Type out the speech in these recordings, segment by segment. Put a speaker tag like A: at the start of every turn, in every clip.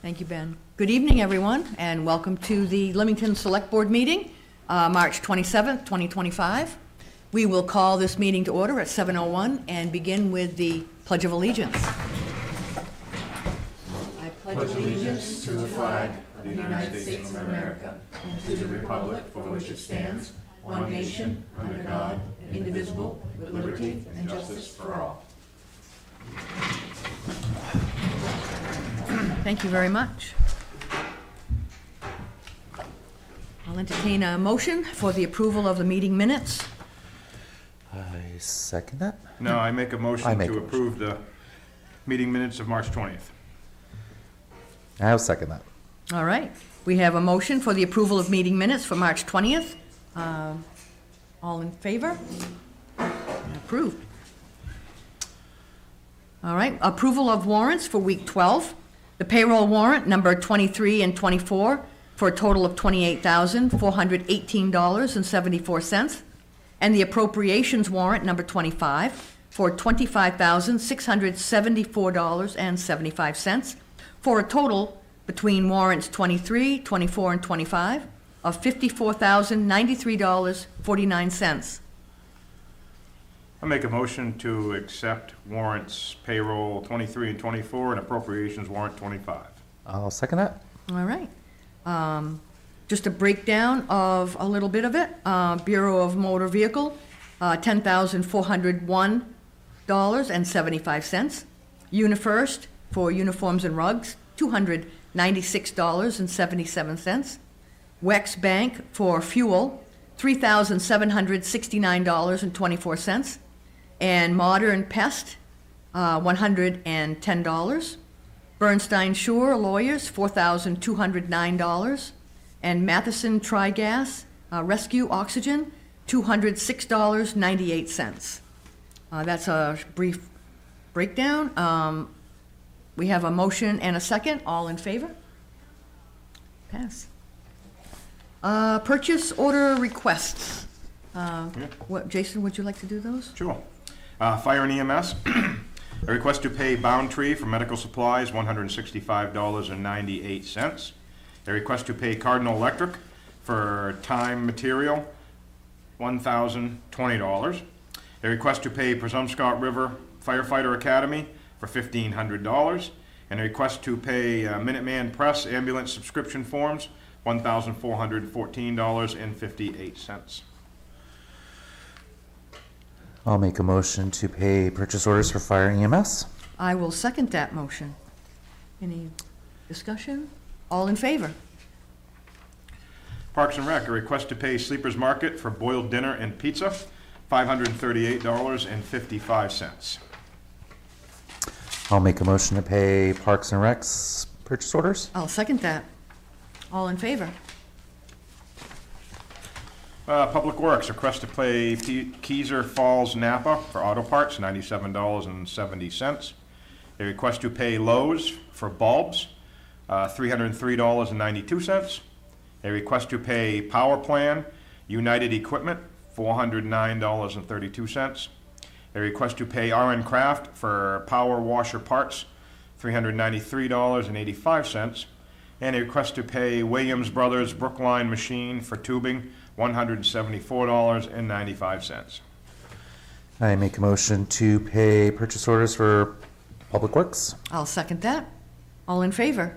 A: Thank you, Ben. Good evening, everyone, and welcome to the Limington Selectboard meeting, March 27th, 2025. We will call this meeting to order at 7:01 and begin with the Pledge of Allegiance. I pledge allegiance to the flag of the United States of America and to the republic for which it stands, one nation, under God, indivisible, with liberty and justice for all. Thank you very much. I'll entertain a motion for the approval of the meeting minutes.
B: I second that.
C: No, I make a motion
B: make
C: to
B: a
C: approve the meeting minutes of March 20th.
B: I'll second that.
A: All right. We have a motion for the approval of meeting minutes for March 20th. All in favor? Approved. All right. Approval of warrants for week 12. The payroll warrant number 23 and 24 for a total of $28,418.74. And the appropriations warrant number 25 for $25,674.75 for a total between warrants 23, 24, and 25 of $54,093.49.
C: I make a motion to accept warrants payroll 23 and 24 and appropriations warrant 25.
B: I'll second that.
A: All right. Just a breakdown of a little bit of it. Bureau of Motor Vehicle, $10,401.75. UniFirst for uniforms and rugs, $296.77. Wex Bank for fuel, $3,769.24. And Modern Pest, $110. Bernstein Shore Lawyers, $4,209. And Matheson Trigas Rescue Oxygen, $206.98. That's a brief breakdown. We have a motion and a second. All in favor? Pass. Purchase order requests. Jason, would you like to do those?
C: Sure. Fire and EMS. A request to pay Boundtree for medical supplies, $165.98. A request to pay Cardinal Electric for time material, $1,020. A request to pay Presumpscot River Firefighter Academy for $1,500. And a request to pay Minuteman Press ambulance subscription forms, $1,414.58.
B: I'll make a motion to pay purchase orders for fire and EMS.
A: I will second that motion. Any discussion? All in favor?
C: Parks and Rec, a request to pay Sleepers Market for boiled dinner and pizza, $538.55.
B: I'll make a motion to pay Parks and Rec's purchase orders.
A: I'll second that. All in favor?
C: Public Works, request to pay Keyser Falls Napa for auto parts, $97.70. A request to pay Lowe's for bulbs, $303.92. A request to pay Power Plan United Equipment, $409.32. A request to pay RN Craft for power washer parts, $393.85. And a request to pay Williams Brothers Brookline Machine for tubing, $174.95.
B: I make a motion to pay purchase orders for Public Works.
A: I'll second that. All in favor?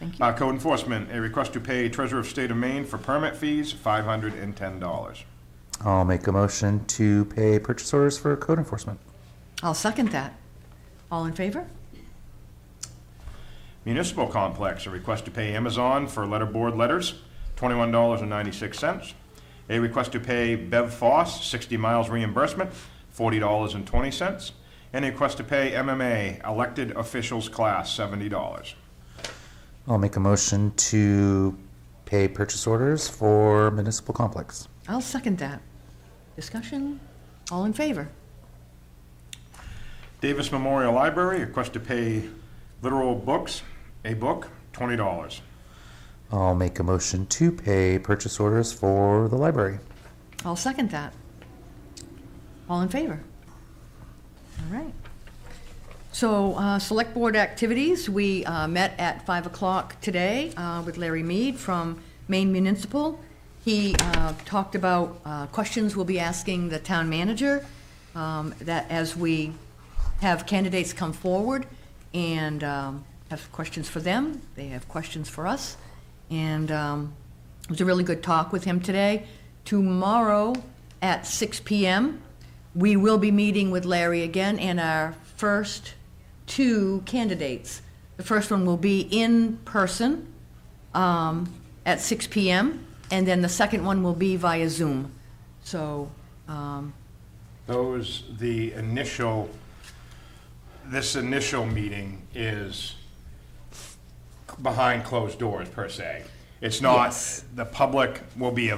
A: Thank you.
C: Code Enforcement, a request to pay Treasurer of State of Maine for permit fees, $510.
B: I'll make a motion to pay purchase orders for code enforcement.
A: I'll second that. All in favor?
C: Municipal Complex, a request to pay Amazon for letterboard letters, $21.96. A request to pay Bev Foss 60 miles reimbursement, $40.20. And a request to pay MMA elected officials class, $70.
B: I'll make a motion to pay purchase orders for Municipal Complex.
A: I'll second that. Discussion? All in favor?
C: Davis Memorial Library, a request to pay Literal Books, a book, $20.
B: I'll make a motion to pay purchase orders for the library.
A: I'll second that. All in favor? All right. Select Board activities, we met at 5 o'clock today with Larry Mead from Maine Municipal. He talked about questions we'll be asking the town manager, that as we have candidates come forward and have questions for them, they have questions for us. And it was a really good talk with him today. Tomorrow at 6 p.m., we will be meeting with Larry again, and our first two candidates. The first one will be in person at 6 p.m., and then the second one will be via Zoom. So,
C: this initial meeting is behind closed doors, per se. It's not,
A: Yes.
C: the public will be,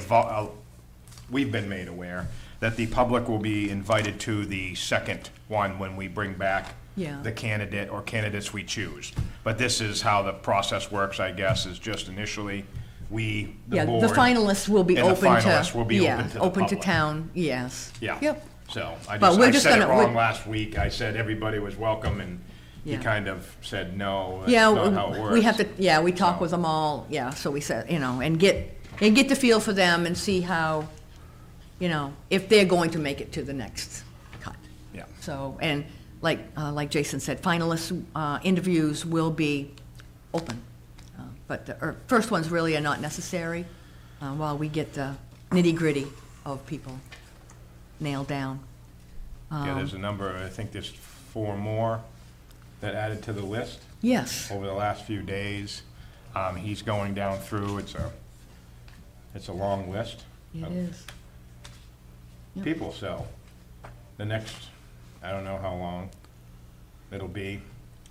C: we've been made aware that the public will be invited to the second one when we bring back
A: Yeah.
C: the candidate or candidates we choose. But this is how the process works, I guess, is just initially, we, the
A: yeah,
C: board.
A: the finalists will be
C: and the
A: open to.
C: finalists will be
A: yeah,
C: open to the
A: open to
C: public.
A: town, yes.
C: Yeah.
A: Yep.
C: So,
A: But we're
C: I
A: just
C: said it
A: gonna-
C: wrong
A: we're-
C: last week. I said everybody was welcome, and he
A: Yeah.
C: kind of said, no, that's
A: Yeah,
C: not how it works.
A: we have to, yeah, we talk
C: So-
A: with them all, yeah, so we said, and get the feel for them and see how, if they're going to make it to the next cut.
C: Yeah.
A: So, and like Jason said, finalists, interviews will be open. But the first ones really are not necessary, while we get the nitty-gritty of people nailed down.
C: Yeah, there's a number, I think there's 4 more that added to the list
A: Yes,
C: over the last few days. He's going down through, it's a long list
A: it
C: of
A: is. Yep.
C: people, so the next, I don't know how long it'll be.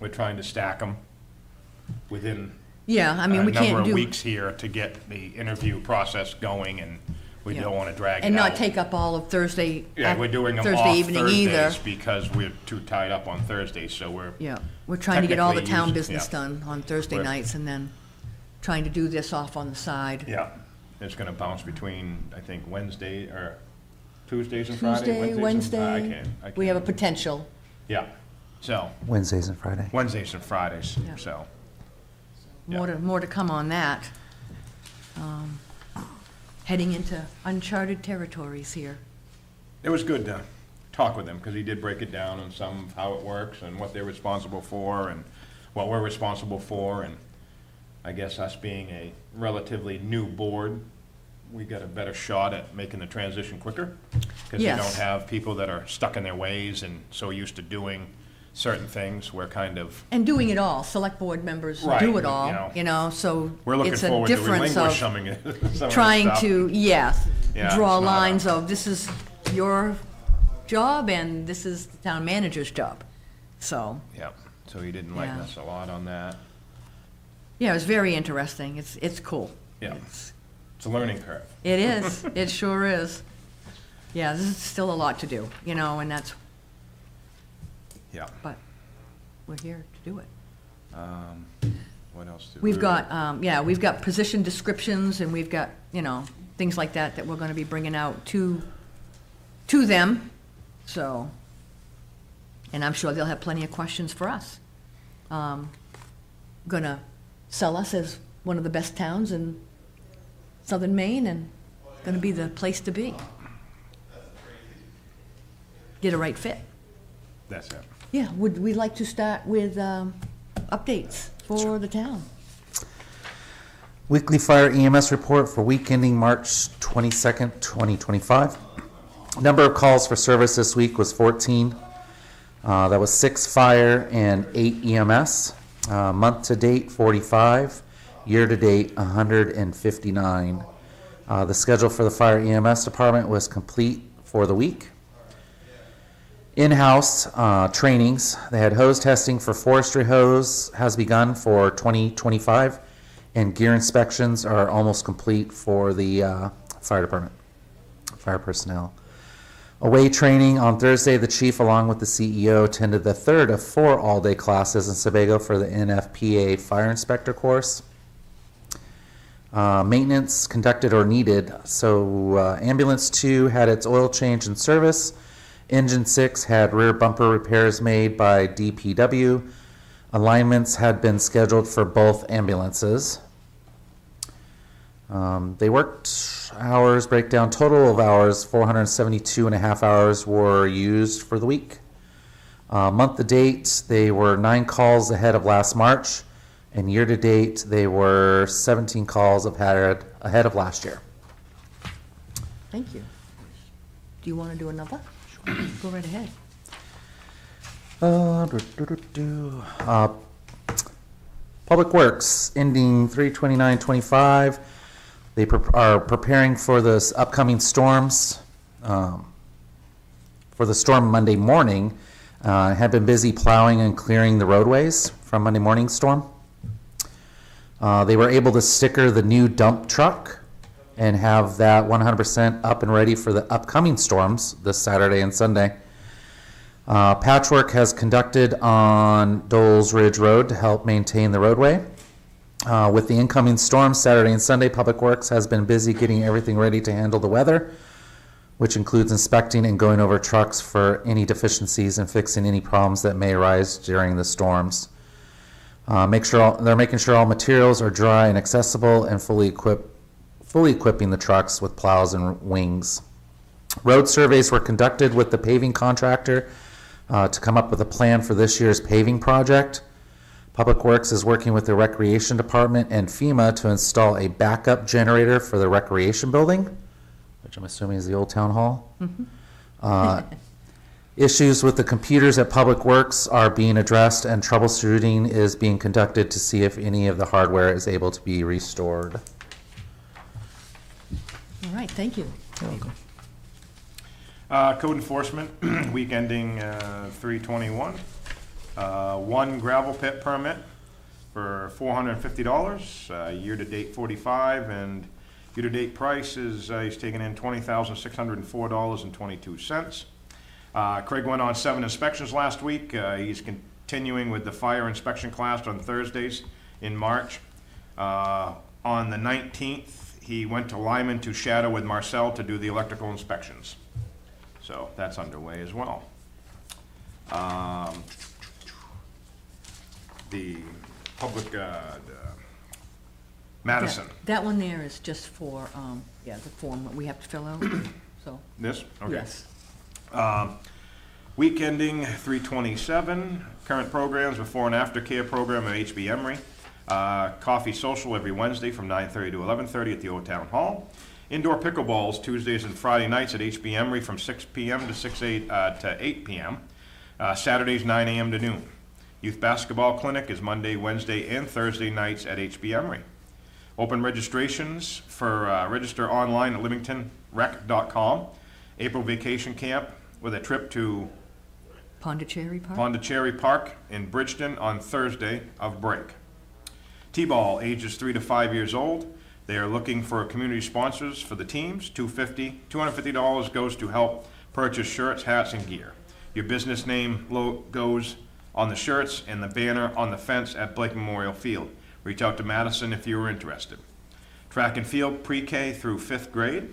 C: We're trying to stack them within
A: Yeah, I mean,
C: a
A: we can't
C: number
A: do.
C: of weeks here to get the interview process going, and we
A: Yeah.
C: don't want to drag it out.
A: And not take up all of Thursday.
C: Yeah, we're doing them
A: Thursday
C: off
A: evening either.
C: Thursdays because we're too tied up on Thursdays, so we're,
A: Yeah, we're trying to get all the
C: Technically
A: town
C: use-
A: business
C: yeah.
A: done on Thursday
C: We're-
A: nights and then trying to do this off on the side.
C: yeah. It's gonna bounce between, I think, Wednesday, or Tuesdays and Fridays?
A: Tuesday,
C: I
A: Wednesday,
C: can't.
A: we have a potential.
C: Yeah, so,
B: Wednesdays and Friday.
C: Wednesdays and Fridays,
A: Yeah.
C: so,
A: More to come on that. Heading into uncharted territories here.
C: it was good to talk with him, because he did break it down on some, of how it works, and what they're responsible for, and what we're responsible for, and I guess us being a relatively new board, we got a better shot at making the transition quicker, because you
A: Yes.
C: don't have people that are stuck in their ways and so used to doing certain things. We're kind of,
A: And doing it all, select board members
C: Right,
A: do it
C: you
A: all,
C: know.
A: so
C: we're looking
A: it's a
C: forward to
A: difference
C: relinquish
A: of
C: some of some of the
A: trying
C: stuff.
A: to, yes,
C: Yeah,
A: draw
C: it's not
A: lines of this is your job and this is the town manager's job. So,
C: Yeah, so he didn't like
A: Yeah.
C: us a lot on that.
A: yeah, it's very interesting. It's cool.
C: Yeah.
A: It's-
C: It's a learning curve.
A: It is. It sure is. Yeah, this is still a lot to do, and that's,
C: Yeah.
A: but we're here to do it.
C: What else?
A: We've got, we've got position descriptions and we've got, things like that we're gonna be bringing out to them, so. And I'm sure they'll have plenty of questions for us. Gonna sell us as one of the best towns in southern Maine and gonna be the place to be. Get a right fit.
C: That's it.
A: Yeah, would we like to start with updates for the town?
B: Weekly fire EMS report for week ending March 22nd, 2025. Number of calls for service this week was 14. That was 6 fire and 8 EMS. Month to date, 45. Year to date, 159. The schedule for the fire EMS department was complete for the week. In-house trainings, they had hose testing for forestry hose has begun for 2025, and gear inspections are almost complete for the fire department, fire personnel. Away training on Thursday, the chief, along with the CEO, attended the third of 4 all-day classes in Sebago for the NFPA fire inspector course. Maintenance conducted or needed. So ambulance 2 had its oil change and service, Engine 6 had rear bumper repairs made by DPW. Alignments had been scheduled for both ambulances. They worked hours, breakdown total of hours, 472 and a half hours were used for the week. Month to date, they were 9 calls ahead of last March, and year to date, they were 17 calls ahead of last year.
A: Thank you. Do you want to do another? Go right ahead.
B: Public Works, ending 3/29/25. They are preparing for this upcoming storms. For the storm Monday morning, have been busy plowing and clearing the roadways from Monday morning's storm. They were able to sticker the new dump truck and have that 100% up and ready for the upcoming storms this Saturday and Sunday. Patchwork has conducted on Dole's Ridge Road to help maintain the roadway. With the incoming storms Saturday and Sunday, Public Works has been busy getting everything ready to handle the weather, which includes inspecting and going over trucks for any deficiencies and fixing any problems that may arise during the storms. They're making sure all materials are dry and accessible and fully equipping the trucks with plows and wings. Road surveys were conducted with the paving contractor to come up with a plan for this year's paving project. Public Works is working with the Recreation Department and FEMA to install a backup generator for the recreation building, which I'm assuming is the old town hall. Issues with the computers at Public Works are being addressed, and troubleshooting is being conducted to see if any of the hardware is able to be restored.
A: All right, thank you.
B: You're welcome.
C: Code enforcement, week ending 3/21. One gravel pit permit for $450, year-to-date $45, and year-to-date price is, he's taking in $20,604.22. Craig went on 7 inspections last week. He's continuing with the fire inspection class on Thursdays in March. On the 19th, he went to Lyman to shadow with Marcel to do the electrical inspections. So that's underway as well. The public, Madison.
A: That one there is just for, the form that we have to fill out, so,
C: This? Okay.
A: yes.
C: Week ending 3/27, current programs, before and after care program at HB Emory. Coffee social every Wednesday from 9:30 to 11:30 at the Old Town Hall. Indoor pickleballs Tuesdays and Friday nights at HB Emory from 6 p.m. to 8 p.m. Saturdays 9 a.m. to noon. Youth basketball clinic is Monday, Wednesday, and Thursday nights at HB Emory. Open registrations for register online at limingtonrec.com. April vacation camp with a trip to
A: Pondicherry Park?
C: Pondicherry Park in Bridgeton on Thursday of break. T-ball, ages 3 to 5 years old. They are looking for community sponsors for the teams. $250 goes to help purchase shirts, hats, and gear. Your business name goes on the shirts and the banner on the fence at Blake Memorial Field. Reach out to Madison if you are interested. Track and field, pre-K through 5th grade.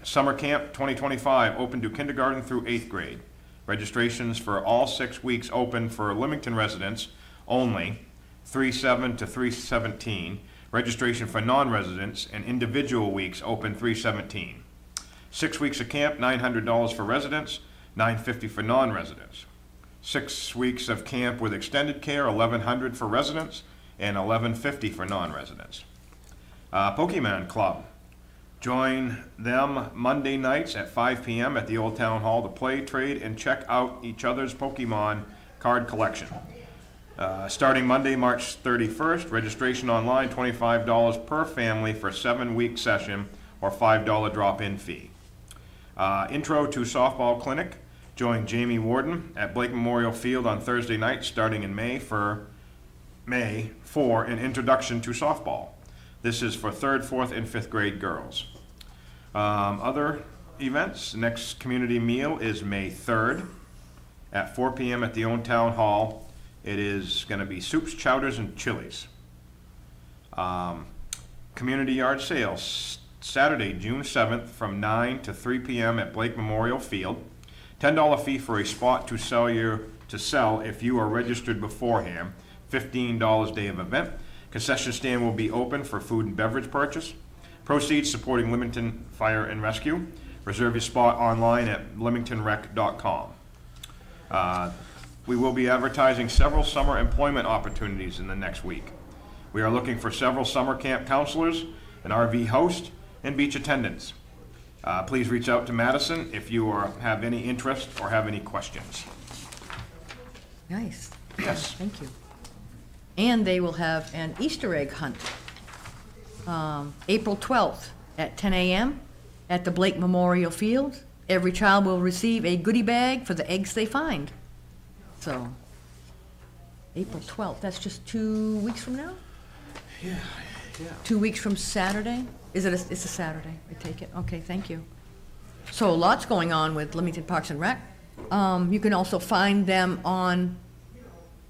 C: Summer camp 2025, open to kindergarten through 8th grade. Registrations for all 6 weeks open for Limington residents only, 3/7 to 3/17. Registration for non-residents and individual weeks open 3/17. 6 weeks of camp, $900 for residents, $950 for non-residents. 6 weeks of camp with extended care, $1,100 for residents and $1,150 for non-residents. Pokemon Club. Join them Monday nights at 5 p.m. at the Old Town Hall to play, trade, and check out each other's Pokemon card collection. Starting Monday, March 31st, registration online, $25 per family for a 7-week session or $5 drop-in fee. Intro to Softball Clinic. Join Jamie Warden at Blake Memorial Field on Thursday night starting in May for an introduction to softball. This is for 3rd, 4th, and 5th grade girls. Other events, next community meal is May 3rd at 4 p.m. at the Old Town Hall. It is going to be soups, chowders, and chilies. Community yard sales, Saturday, June 7th from 9 to 3 p.m. at Blake Memorial Field. $10 fee for a spot to sell if you are registered beforehand, $15 day of event. Concession stand will be open for food and beverage purchase. Proceeds supporting Limington Fire and Rescue. Reserve your spot online at limingtonrec.com. We will be advertising several summer employment opportunities in the next week. We are looking for several summer camp counselors, an RV host, and beach attendants. Please reach out to Madison if you have any interest or have any questions.
A: Nice.
C: Yes.
A: Thank you. And they will have an Easter egg hunt, April 12th at 10 a.m. at the Blake Memorial Field. Every child will receive a goodie bag for the eggs they find. So, April 12th, that's just 2 weeks from now?
C: Yeah.
A: 2 weeks from Saturday? It's a Saturday, I take it. Okay, thank you. So lots going on with Limington Parks and Rec. You can also find them on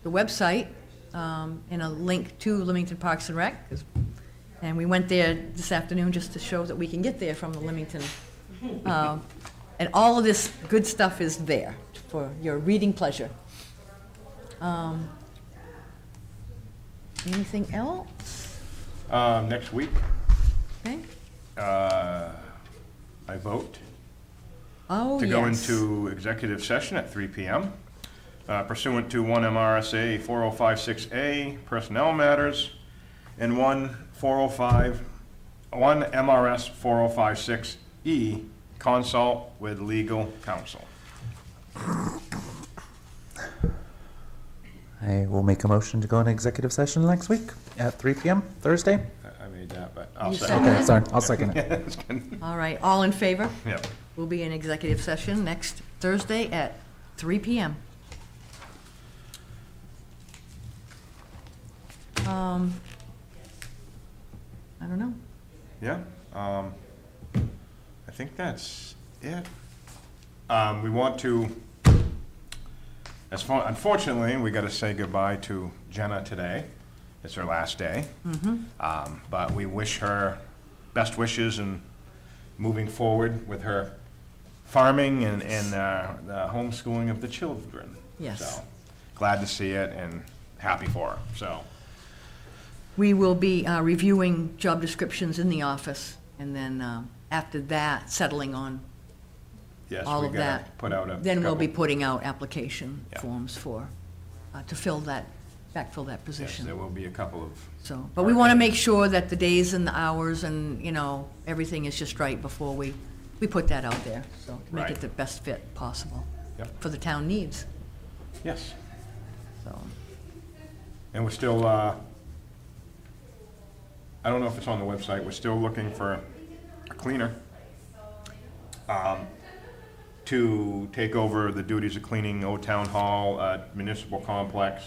A: the website, and a link to Limington Parks and Rec. And we went there this afternoon just to show that we can get there from the Limington. And all of this good stuff is there for your reading pleasure. Anything else?
C: Next week,
A: Okay.
C: I vote
A: Oh,
C: to
A: yes.
C: go into executive session at 3 p.m. Pursuant to 1 MRSA 4056A, personnel matters, and 1 MRS 4056E, consult with legal counsel.
B: I will make a motion to go into executive session next week at 3 p.m. Thursday.
C: I made that, but I'll
A: You
C: say.
A: second
B: Okay, sorry, I'll second it.
C: It's good.
A: All right, all in favor?
C: Yep.
A: We'll be in executive session next Thursday at 3 p.m. I don't know.
C: Yeah, I think that's it. We want to, unfortunately, we gotta say goodbye to Jenna today. It's her last day. But we wish her best wishes and moving forward with her farming and the homeschooling of the children.
A: Yes.
C: So, glad to see it and happy for her, so.
A: We will be reviewing job descriptions in the office, and then after that, settling on
C: Yes,
A: all
C: we
A: of
C: gotta
A: that.
C: put out a
A: Then we'll be
C: couple-
A: putting out application
C: Yeah.
A: forms for, to backfill that
C: Yes,
A: position.
C: there will be a couple of.
A: So, but we want to make sure that the days and the hours and, everything is just right before we put that out there, so to make
C: Right.
A: it the best fit possible
C: Yep.
A: for the town needs,
C: Yes,
A: so.
C: and we're still, I don't know if it's on the website, we're still looking for a cleaner to take over the duties of cleaning Old Town Hall, municipal complex.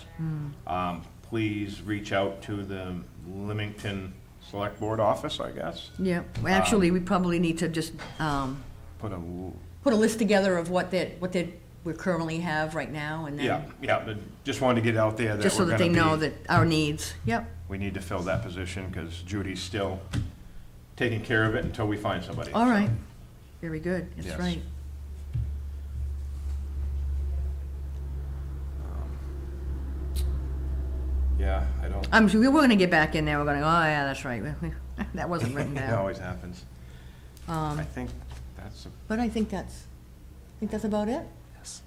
C: Please reach out to the Limington Selectboard office, I guess.
A: Yeah, well, actually, we probably need to just
C: Put a,
A: put a list together of what we currently have right now, and
C: yeah,
A: then,
C: but just wanted to get out there that
A: just so
C: we're
A: that they
C: gonna
A: know
C: be,
A: that our needs, yep,
C: we need to fill that position, because Judy's still taking care of it until we find somebody.
A: all right, very good, that's
C: Yes.
A: right.
C: Yeah, I don't.
A: I'm sure we're gonna get back in there, we're gonna, oh, yeah, that's right, that wasn't written
C: It
A: down.
C: always happens. I think that's,
A: But I think that's about it,
B: Yes.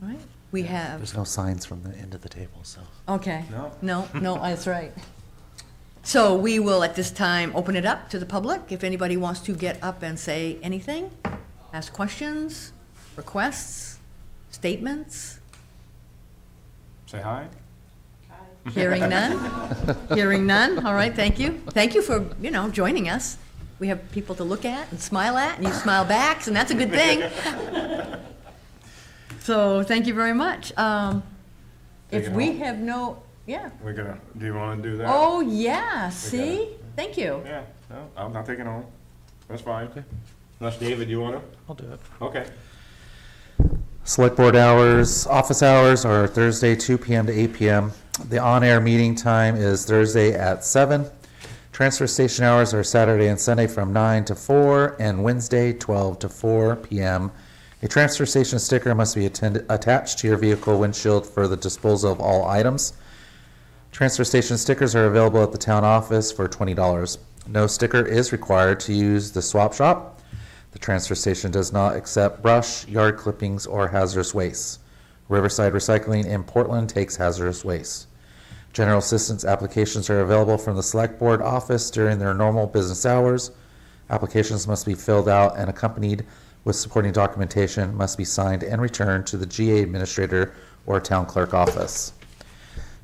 A: right? We have,
B: There's no signs from the end of the table, so.
A: okay.
C: No.
A: No, that's right. So we will, at this time, open it up to the public. If anybody wants to get up and say anything, ask questions, requests, statements,
C: say hi.
A: hearing none? Hearing none, all right, thank you. Thank you for, joining us. We have people to look at and smile at, and you smile back, and that's a good thing. So, thank you very much.
C: Take
A: If
C: it
A: we
C: home.
A: have no, yeah.
C: We're gonna, do you wanna do that?
A: Oh, yeah, see? Thank you.
C: Yeah, no, I'm not taking it home. That's fine. Unless, David, you wanna?
B: I'll do it.
C: Okay.
B: Select board hours, office hours are Thursday, 2 p.m. to 8 p.m. The on-air meeting time is Thursday at 7. Transfer station hours are Saturday and Sunday from 9 to 4, and Wednesday, 12 to 4 p.m. A transfer station sticker must be attached to your vehicle windshield for the disposal of all items. Transfer station stickers are available at the town office for $20. No sticker is required to use the swap shop. The transfer station does not accept brush, yard clippings, or hazardous waste. Riverside Recycling in Portland takes hazardous waste. General assistance applications are available from the Select Board office during their normal business hours. Applications must be filled out and accompanied with supporting documentation, must be signed and returned to the GA administrator or town clerk office.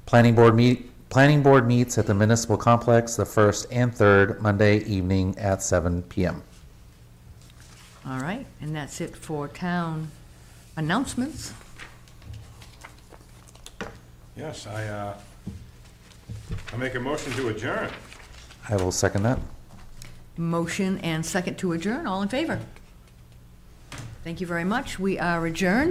B: Planning board meets at the municipal complex the first and third Monday evening at 7 p.m.
A: All right, and that's it for town announcements.
C: Yes, I make a motion to adjourn.
B: I will second that.
A: Motion and second to adjourn. All in favor? Thank you very much. We are adjourned.